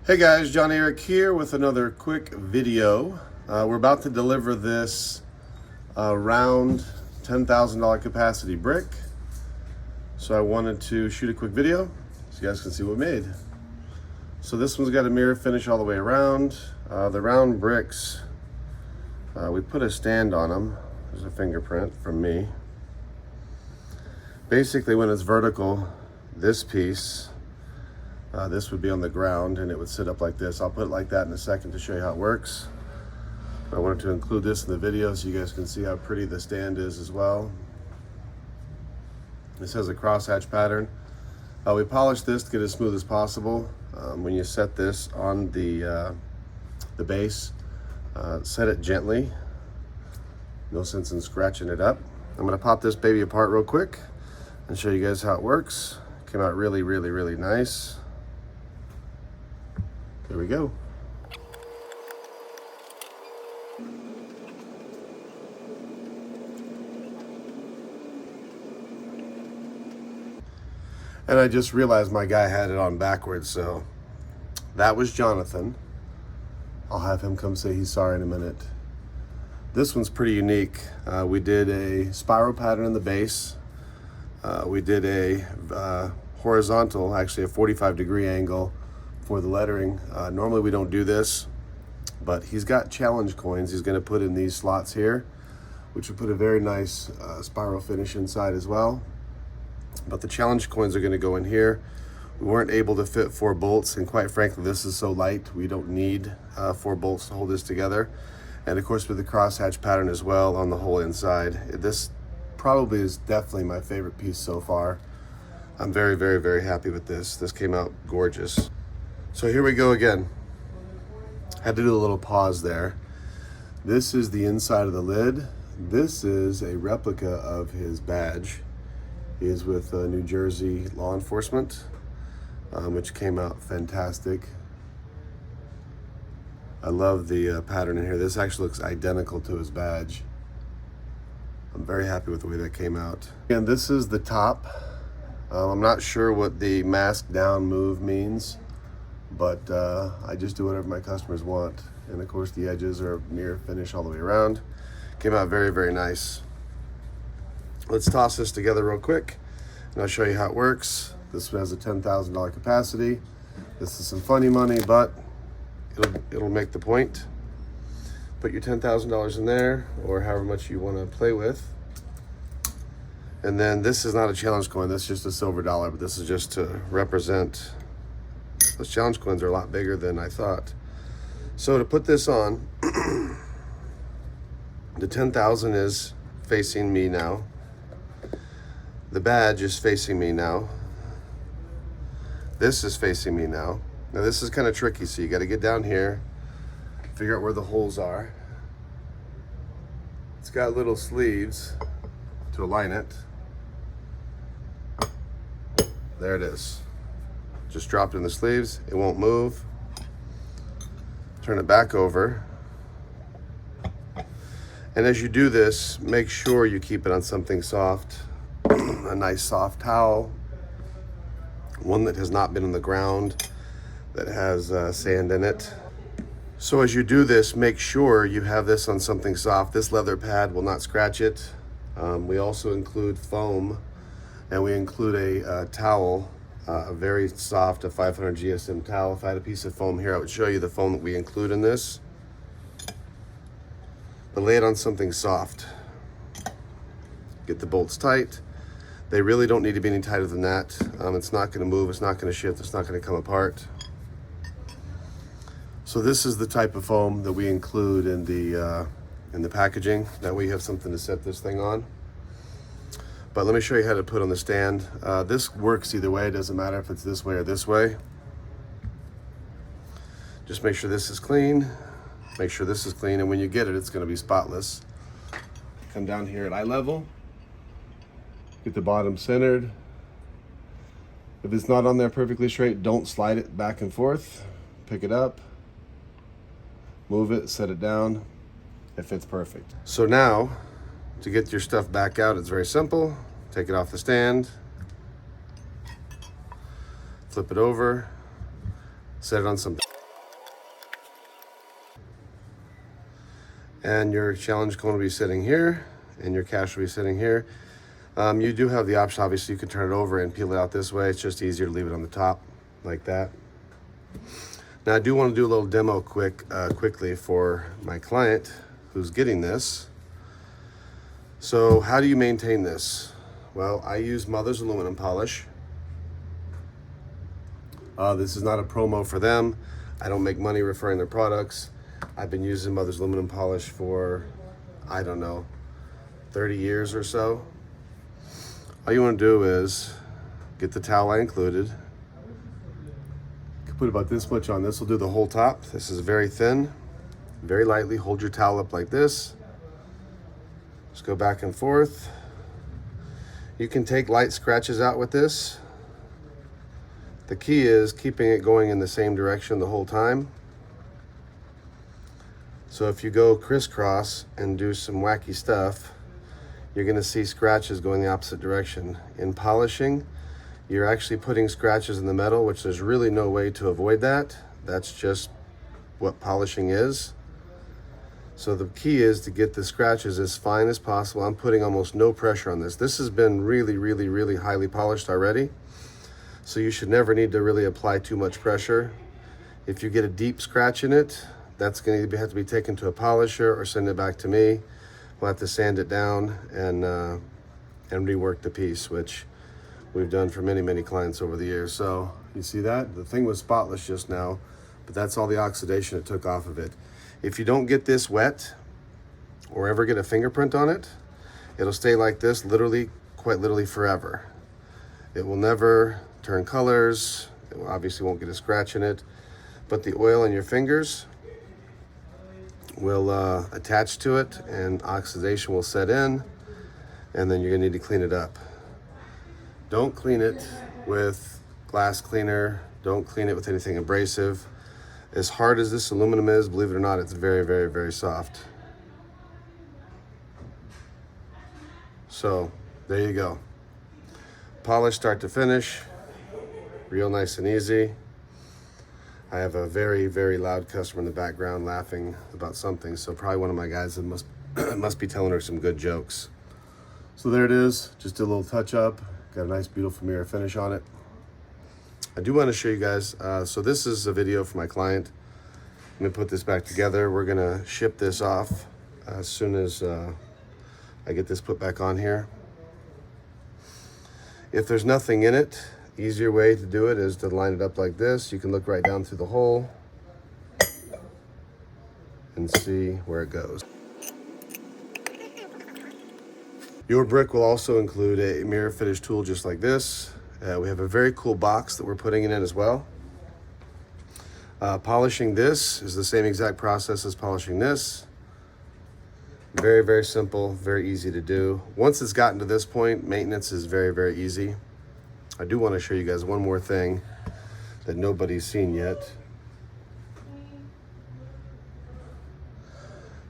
Hey guys, Johneric here with another quick video. We're about to deliver this round $10,000 capacity brick. So I wanted to shoot a quick video so you guys can see what we made. So this one's got a mirror finish all the way around. The round bricks, we put a stand on them. There's a fingerprint from me. Basically when it's vertical, this piece, this would be on the ground and it would sit up like this. I'll put it like that in a second to show you how it works. I wanted to include this in the video so you guys can see how pretty the stand is as well. This has a crosshatch pattern. We polished this to get it as smooth as possible. When you set this on the base, set it gently. No sense in scratching it up. I'm gonna pop this baby apart real quick and show you guys how it works. Came out really, really, really nice. There we go. And I just realized my guy had it on backwards, so that was Jonathan. I'll have him come say he's sorry in a minute. This one's pretty unique. We did a spiral pattern in the base. We did a horizontal, actually a 45-degree angle for the lettering. Normally we don't do this, but he's got challenge coins he's gonna put in these slots here, which will put a very nice spiral finish inside as well. But the challenge coins are gonna go in here. We weren't able to fit 4 bolts, and quite frankly, this is so light, we don't need 4 bolts to hold this together. And of course with the crosshatch pattern as well on the whole inside. This probably is definitely my favorite piece so far. I'm very, very, very happy with this. This came out gorgeous. So here we go again. Had to do a little pause there. This is the inside of the lid. This is a replica of his badge. He is with New Jersey law enforcement, which came out fantastic. I love the pattern in here. This actually looks identical to his badge. I'm very happy with the way that came out. And this is the top. I'm not sure what the mask down move means, but I just do whatever my customers want. And of course the edges are mirror finish all the way around. Came out very, very nice. Let's toss this together real quick and I'll show you how it works. This one has a $10,000 capacity. This is some funny money, but it'll make the point. Put your $10,000 in there, or however much you want to play with. And then this is not a challenge coin, this is just a silver dollar, but this is just to represent. Those challenge coins are a lot bigger than I thought. So to put this on, the 10,000 is facing me now. The badge is facing me now. This is facing me now. Now this is kind of tricky, so you got to get down here, figure out where the holes are. It's got little sleeves to align it. There it is. Just dropped in the sleeves. It won't move. Turn it back over. And as you do this, make sure you keep it on something soft. A nice soft towel. One that has not been in the ground, that has sand in it. So as you do this, make sure you have this on something soft. This leather pad will not scratch it. We also include foam, and we include a towel, a very soft, a 500 GSM towel. If I had a piece of foam here, I would show you the foam that we include in this. But lay it on something soft. Get the bolts tight. They really don't need to be any tighter than that. It's not gonna move, it's not gonna shift, it's not gonna come apart. So this is the type of foam that we include in the packaging. That way you have something to set this thing on. But let me show you how to put on the stand. This works either way. It doesn't matter if it's this way or this way. Just make sure this is clean. Make sure this is clean, and when you get it, it's gonna be spotless. Come down here at eye level. Get the bottom centered. If it's not on there perfectly straight, don't slide it back and forth. Pick it up. Move it, set it down, it fits perfect. So now, to get your stuff back out, it's very simple. Take it off the stand, flip it over, set it on something. And your challenge cone will be sitting here, and your cache will be sitting here. You do have the option, obviously, you can turn it over and peel it out this way. It's just easier to leave it on the top like that. Now, I do want to do a little demo quickly for my client who's getting this. So how do you maintain this? Well, I use Mother's aluminum polish. This is not a promo for them. I don't make money referring their products. I've been using Mother's aluminum polish for, I don't know, 30 years or so. All you want to do is get the towel I included. You can put about this much on. This will do the whole top. This is very thin. Very lightly hold your towel up like this. Just go back and forth. You can take light scratches out with this. The key is keeping it going in the same direction the whole time. So if you go crisscross and do some wacky stuff, you're going to see scratches going the opposite direction. In polishing, you're actually putting scratches in the metal, which there's really no way to avoid that. That's just what polishing is. So the key is to get the scratches as fine as possible. I'm putting almost no pressure on this. This has been really highly polished already. So you should never need to really apply too much pressure. If you get a deep scratch in it, that's going to have to be taken to a polisher or send it back to me. We'll have to sand it down and rework the piece, which we've done for many clients over the years. So you see that? The thing was spotless just now, but that's all the oxidation it took off of it. If you don't get this wet or ever get a fingerprint on it, it'll stay like this quite literally forever. It will never turn colors. It obviously won't get a scratch in it, but the oil in your fingers will attach to it and oxidation will set in, and then you're gonna need to clean it up. Don't clean it with glass cleaner. Don't clean it with anything abrasive. As hard as this aluminum is, believe it or not, it's very soft. So there you go. Polish start to finish, real nice and easy. I have a very loud customer in the background laughing about something, so probably one of my guys that must be telling her some good jokes. So there it is, just a little touch up. Got a nice beautiful mirror finish on it. I do want to show you guys, so this is a video for my client. I'm gonna put this back together. We're gonna ship this off as soon as I get this put back on here. If there's nothing in it, easier way to do it is to line it up like this. You can look right down through the hole and see where it goes. Your brick will also include a mirror finish tool just like this. We have a very cool box that we're putting it in as well. Polishing this is the same exact process as polishing this. Very simple, very easy to do. Once it's gotten to this point, maintenance is very easy. I do want to show you guys one more thing that nobody's seen yet.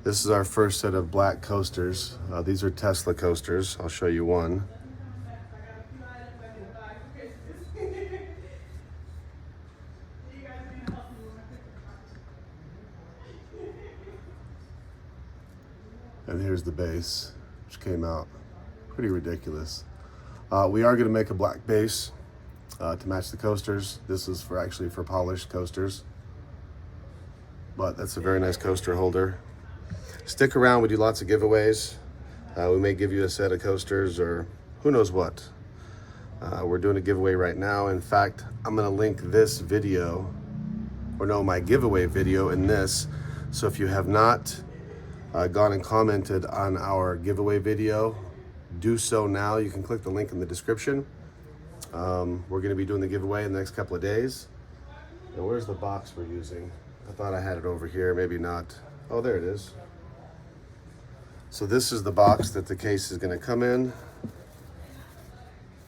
This is our first set of black coasters. These are Tesla coasters. I'll show you one. And here's the base, which came out pretty ridiculous. We are going to make a black base to match the coasters. This is actually for polished coasters, but that's a very nice coaster holder. Stick around, we do lots of giveaways. We may give you a set of coasters or who knows what. We're doing a giveaway right now. In fact, I'm going to link this video, or no, my giveaway video in this. So if you have not gone and commented on our giveaway video, do so now. You can click the link in the description. We're going to be doing the giveaway in the next couple of days. Now, where's the box we're using? I thought I had it over here, maybe not. Oh, there it is. So this is the box that the case is going to come in.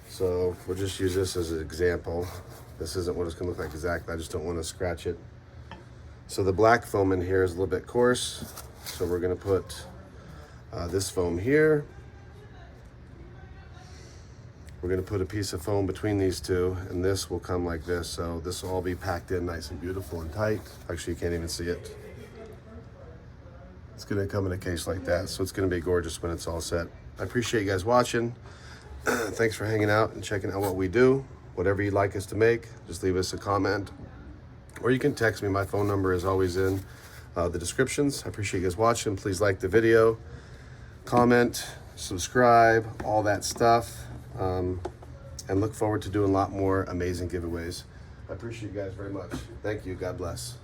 So we'll just use this as an example. This isn't what it's going to look like exactly. I just don't want to scratch it. So the black foam in here is a little bit coarse. So we're going to put this foam here. We're going to put a piece of foam between these two, and this will come like this. So this will all be packed in nice and beautiful and tight. Actually, you can't even see it. It's gonna come in a case like that, so it's gonna be gorgeous when it's all set. I appreciate you guys watching. Thanks for hanging out and checking out what we do. Whatever you'd like us to make, just leave us a comment. Or you can text me. My phone number is always in the descriptions. I appreciate you guys watching. Please like the video, comment, subscribe, all that stuff. And look forward to doing a lot more amazing giveaways. I appreciate you guys very much. Thank you. God bless.